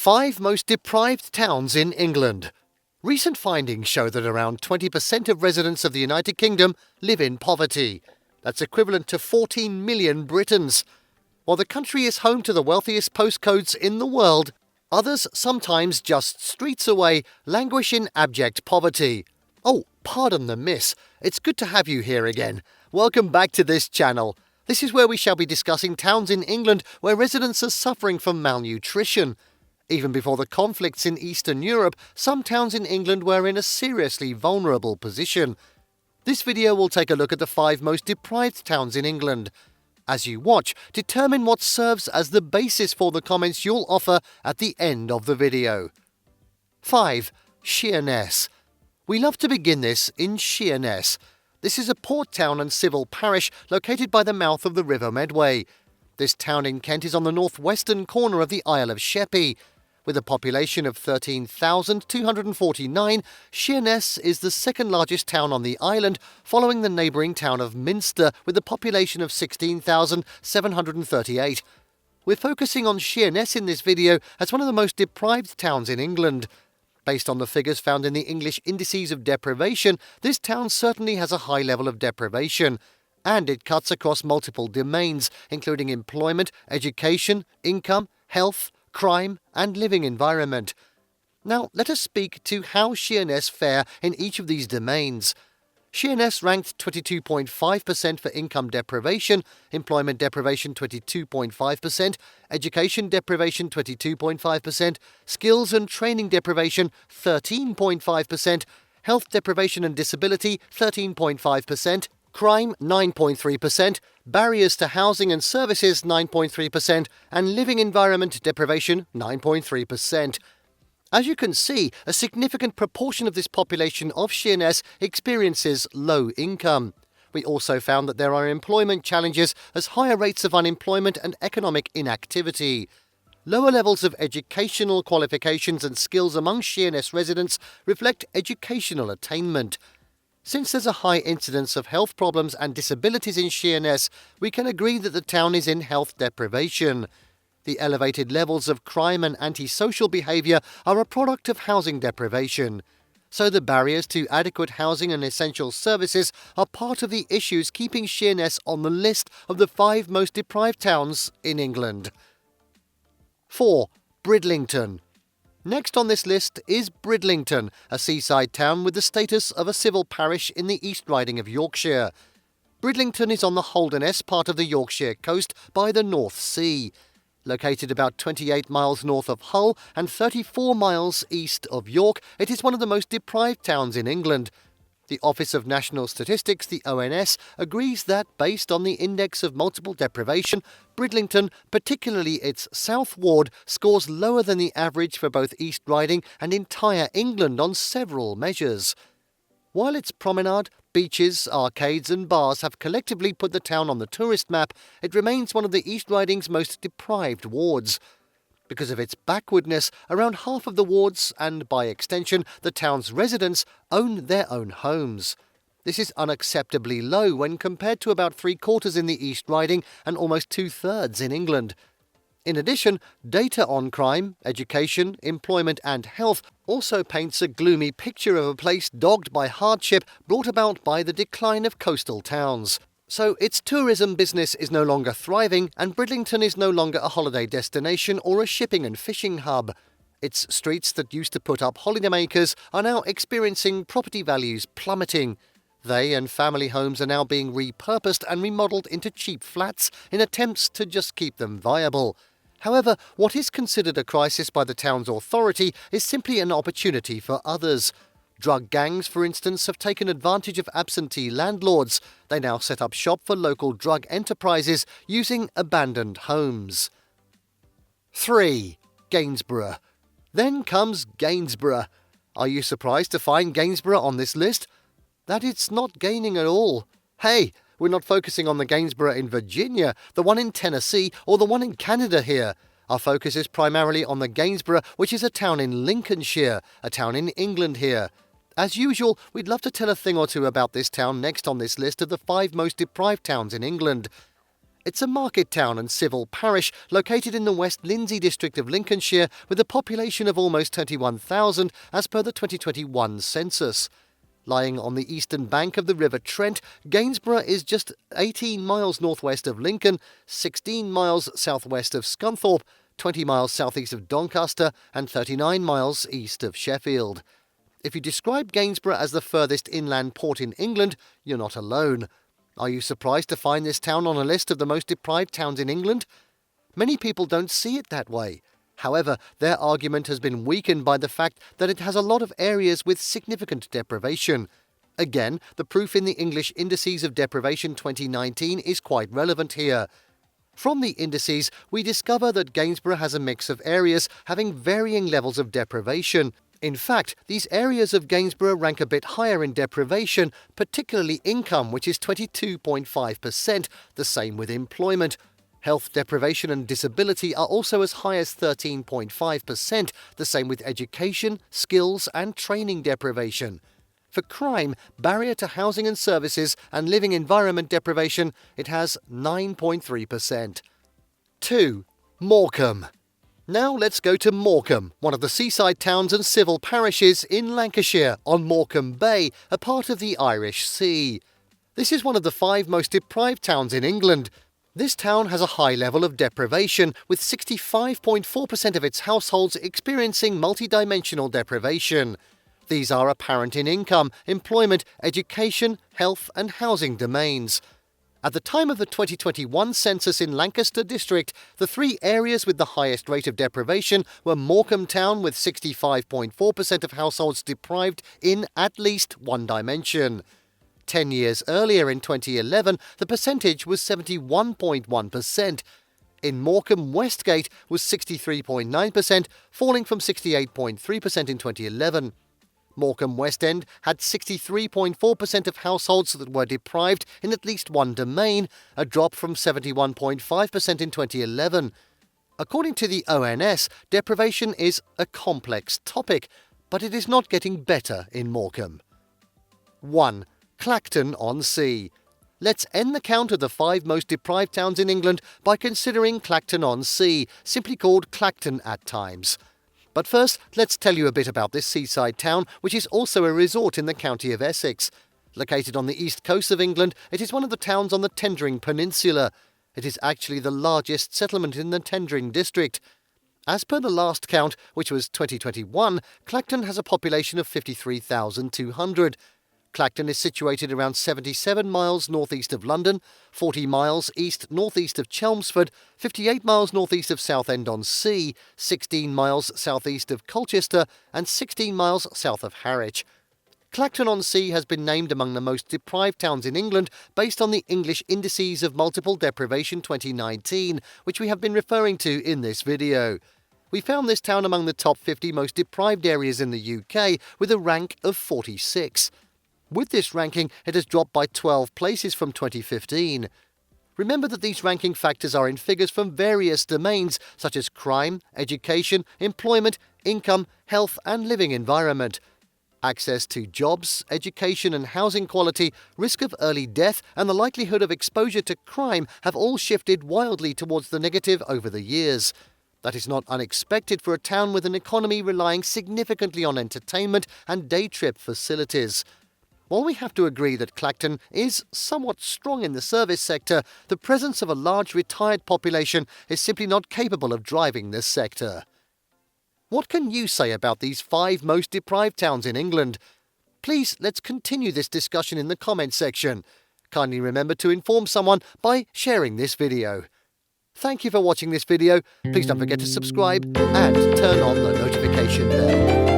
5 most deprived towns in England. Recent findings show that around 20% of residents of the United Kingdom live in poverty. That's equivalent to 14 million Britons. While the country is home to the wealthiest postcodes in the world, others, sometimes just streets away, languish in abject poverty. Oh, pardon the miss. It's good to have you here again. Welcome back to this channel. This is where we shall be discussing towns in England where residents are suffering from malnutrition. Even before the conflicts in Eastern Europe, some towns in England were in a seriously vulnerable position. This video will take a look at the 5 most deprived towns in England. As you watch, determine what serves as the basis for the comments you'll offer at the end of the video. 5. Sheerness. We love to begin this in Sheerness. This is a port town and civil parish located by the mouth of the River Medway. This town in Kent is on the northwestern corner of the Isle of Sheppey. With a population of 13,249, Sheerness is the second largest town on the island, following the neighbouring town of Minster with a population of 16,738. We're focusing on Sheerness in this video as one of the most deprived towns in England. Based on the figures found in the English indices of deprivation, this town certainly has a high level of deprivation, and it cuts across multiple domains, including employment, education, income, health, crime and living environment. Now let us speak to how Sheerness fare in each of these domains. Sheerness ranked 22.5% for income deprivation, employment deprivation 22.5%, education deprivation 22.5%, skills and training deprivation 13.5%, health deprivation and disability 13.5%, crime 9.3%, barriers to housing and services 9.3%, and living environment deprivation 9.3%. As you can see, a significant proportion of this population of Sheerness experiences low income. We also found that there are employment challenges as higher rates of unemployment and economic inactivity. Lower levels of educational qualifications and skills among Sheerness residents reflect educational attainment. Since there's a high incidence of health problems and disabilities in Sheerness, we can agree that the town is in health deprivation. The elevated levels of crime and antisocial behaviour are a product of housing deprivation. So the barriers to adequate housing and essential services are part of the issues keeping Sheerness on the list of the 5 most deprived towns in England. 4. Bridlington. Next on this list is Bridlington, a seaside town with the status of a civil parish in the East Riding of Yorkshire. Bridlington is on the Holderness part of the Yorkshire coast by the North Sea. Located about 28 miles north of Hull and 34 miles east of York, it is one of the most deprived towns in England. The Office of National Statistics, the ONS, agrees that, based on the index of multiple deprivation, Bridlington, particularly its South Ward, scores lower than the average for both East Riding and entire England on several measures. While its promenade, beaches, arcades and bars have collectively put the town on the tourist map, it remains one of the East Riding's most deprived wards. Because of its backwardness, around half of the wards, and by extension the town's residents, own their own homes. This is unacceptably low when compared to about 3/4 in the East Riding and almost 2/3 in England. In addition, data on crime, education, employment and health also paints a gloomy picture of a place dogged by hardship brought about by the decline of coastal towns. So its tourism business is no longer thriving, and Bridlington is no longer a holiday destination or a shipping and fishing hub. Its streets that used to put up holidaymakers are now experiencing property values plummeting. They and family homes are now being repurposed and remodelled into cheap flats in attempts to just keep them viable. However, what is considered a crisis by the town's authority is simply an opportunity for others. Drug gangs, for instance, have taken advantage of absentee landlords. They now set up shop for local drug enterprises using abandoned homes. 3. Gainsborough. Then comes Gainsborough. Are you surprised to find Gainsborough on this list? That it's not gaining at all. Hey, we're not focusing on the Gainsborough in Virginia, the one in Tennessee, or the one in Canada here. Our focus is primarily on the Gainsborough, which is a town in Lincolnshire, a town in England here. As usual, we'd love to tell a thing or two about this town next on this list of the 5 most deprived towns in England. It's a market town and civil parish located in the West Lindsey district of Lincolnshire with a population of almost 21,000 as per the 2021 census. Lying on the eastern bank of the River Trent, Gainsborough is just 18 miles northwest of Lincoln, 16 miles southwest of Scunthorpe, 20 miles southeast of Doncaster and 39 miles east of Sheffield. If you describe Gainsborough as the furthest inland port in England, you're not alone. Are you surprised to find this town on a list of the most deprived towns in England? Many people don't see it that way. However, their argument has been weakened by the fact that it has a lot of areas with significant deprivation. Again, the proof in the English Indices of Deprivation 2019 is quite relevant here. From the indices, we discover that Gainsborough has a mix of areas having varying levels of deprivation. In fact, these areas of Gainsborough rank a bit higher in deprivation, particularly income, which is 22.5%, the same with employment. Health deprivation and disability are also as high as 13.5%, the same with education, skills and training deprivation. For crime, barrier to housing and services and living environment deprivation, it has 9.3%. 2. Morecambe. Now let's go to Morecambe, one of the seaside towns and civil parishes in Lancashire on Morecambe Bay, a part of the Irish Sea. This is one of the 5 most deprived towns in England. This town has a high level of deprivation, with 65.4% of its households experiencing multidimensional deprivation. These are apparent in income, employment, education, health and housing domains. At the time of the 2021 census in Lancaster district, the 3 areas with the highest rate of deprivation were Morecambe town with 65.4% of households deprived in at least one dimension. 10 years earlier in 2011, the percentage was 71.1%. In Morecambe, Westgate was 63.9%, falling from 68.3% in 2011. Morecambe West End had 63.4% of households that were deprived in at least one domain, a drop from 71.5% in 2011. According to the ONS, deprivation is a complex topic, but it is not getting better in Morecambe. 1. Clacton-on-Sea. Let's end the count of the 5 most deprived towns in England by considering Clacton-on-Sea, simply called Clacton at times. But first, let's tell you a bit about this seaside town, which is also a resort in the county of Essex. Located on the east coast of England, it is one of the towns on the Tendring Peninsula. It is actually the largest settlement in the Tendring district. As per the last count, which was 2021, Clacton has a population of 53,200. Clacton is situated around 77 miles northeast of London, 40 miles east-northeast of Chelmsford, 58 miles northeast of Southend-on-Sea, 16 miles southeast of Colchester, and 16 miles south of Harwich. Clacton-on-Sea has been named among the most deprived towns in England based on the English Indices of Multiple Deprivation 2019, which we have been referring to in this video. We found this town among the top 50 most deprived areas in the UK with a rank of 46. With this ranking, it has dropped by 12 places from 2015. Remember that these ranking factors are in figures from various domains such as crime, education, employment, income, health and living environment. Access to jobs, education and housing quality, risk of early death and the likelihood of exposure to crime have all shifted wildly towards the negative over the years. That is not unexpected for a town with an economy relying significantly on entertainment and day trip facilities. While we have to agree that Clacton is somewhat strong in the service sector, the presence of a large retired population is simply not capable of driving this sector. What can you say about these 5 most deprived towns in England? Please, let's continue this discussion in the comments section. Kindly remember to inform someone by sharing this video. Thank you for watching this video. Please don't forget to subscribe and turn on the notification bell.